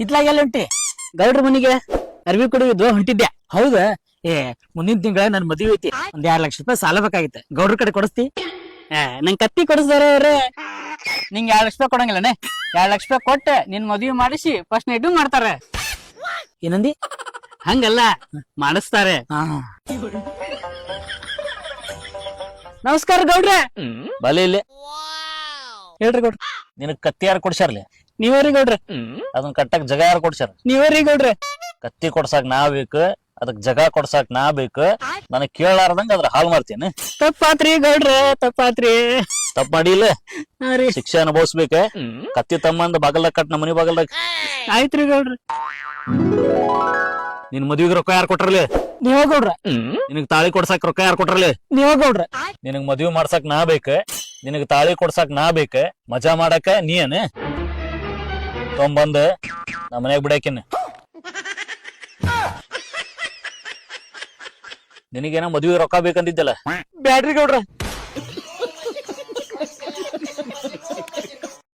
ಇತ್ಲಾಗೆಲ್ಲ ಹೊಂಟಿ ಗೌಡ್ರ ಮನಿಗೆ ಅರ್ವಿ ಕೊಡುವುದು ಹೊಂಟಿದ್ದೆ. ಹೌದಾ? ಮುಂದಿನ ತಿಂಗಳ ನನ್ ಮದುವೆ ಐತಿ. ಒಂದ್ 2 ಲಕ್ಷ ರೂಪಾಯಿ ಸಾಲ ಬೇಕಾಗಿತ್ತು. ಗೌಡ್ರ ಕಡೆ ಕೊಡಿಸ್ತಿ? ನಂಗ್ ಕತ್ತಿ ಕೊಡಿಸ್ದಾರ ಅವ್ರೆ. ನಿಂಗ್ 2 ಲಕ್ಷ ರೂಪಾಯಿ ಕೊಡಂಗಿಲ್ಲನೆ? 2 ಲಕ್ಷ ರೂಪಾಯಿ ಕೊಟ್ಟ ನಿನ್ ಮದುವೆ ಮಾಡಿಸಿ ಫಸ್ಟ್ ನೈಟು ಮಾಡ್ತಾರೆ. ಏನಂದಿ? ಹಂಗಲ್ಲ, ಮಾಡಿಸ್ತಾರೆ. ನಮಸ್ಕಾರ ಗೌಡ್ರೆ. ಬಲೆ ಇಲ್ಲಿ ಹೇಳ್ರಿ ಗೌಡ್ರ. ನಿನಗ್ ಕತ್ತಿ ಯಾರು ಕೊಡ್ಸಾರ್ಲಿ? ನೀವ್ರಿ ಗೌಡ್ರೆ. ಅದನ್ನ ಕಟ್ಟಕ್ ಜಗ ಯಾರು ಕೊಡ್ಸಾರ? ನೀವ್ರಿ ಗೌಡ್ರೆ. ಕತ್ತಿ ಕೊಡ್ಸಾಕ್ ನಾ ಬೇಕು, ಅದಕ್ ಜಗ ಕೊಡ್ಸಾಕ್ ನಾ ಬೇಕು. ನನಗ್ ಕೇಳಾರ್ದಂಗ ಅದ್ರ ಹಾಲ್ ಮಾಡ್ತೀನಿ. ತಪ್ಪಾತ್ರಿ ಗೌಡ್ರೆ, ತಪ್ಪಾತ್ರಿ. ತಪ್ಪ ಮಾಡಿಲ್ಲ, ಶಿಕ್ಷೆ ಅನುಭವಿಸ್ಬೇಕ. ಕತ್ತಿ ತಮ್ಮಂದ ಬಾಗಲ್ದಾಗ ಕಟ್ ನಮ್ಮ ಮನಿ ಬಾಗಲ್ದಾಗ. ಆಯ್ತ್ರಿ ಗೌಡ್ರ. ನಿನ್ ಮದ್ವಿಗೆ ರೊಕ್ಕ ಯಾರು ಕೊಟ್ರಲಿ? ನೀವ ಗೌಡ್ರ. ನಿನಗ್ ತಾಳಿ ಕೊಡ್ಸಾಕ್ ರೊಕ್ಕ ಯಾರು ಕೊಟ್ರಲಿ? ನೀವ ಗೌಡ್ರ. ನಿನಗ್ ಮದ್ವಿ ಮಾಡ್ಸಾಕ್ ನಾ ಬೇಕ, ನಿನಗ್ ತಾಳಿ ಕೊಡ್ಸಾಕ್ ನಾ ಬೇಕ, ಮಜಾ ಮಾಡಾಕ ನೀ ಏನ ತೊಂಬಂದ ನಮ್ಮ ಮನ್ಯಾಗ ಬಿಡಾಕಿನ. ನಿನಗೇನ ಮದ್ವಿಗೆ ರೊಕ್ಕ ಬೇಕಂತಿದ್ದಲ್ಲ? ಬ್ಯಾಡ್ರಿ ಗೌಡ್ರ.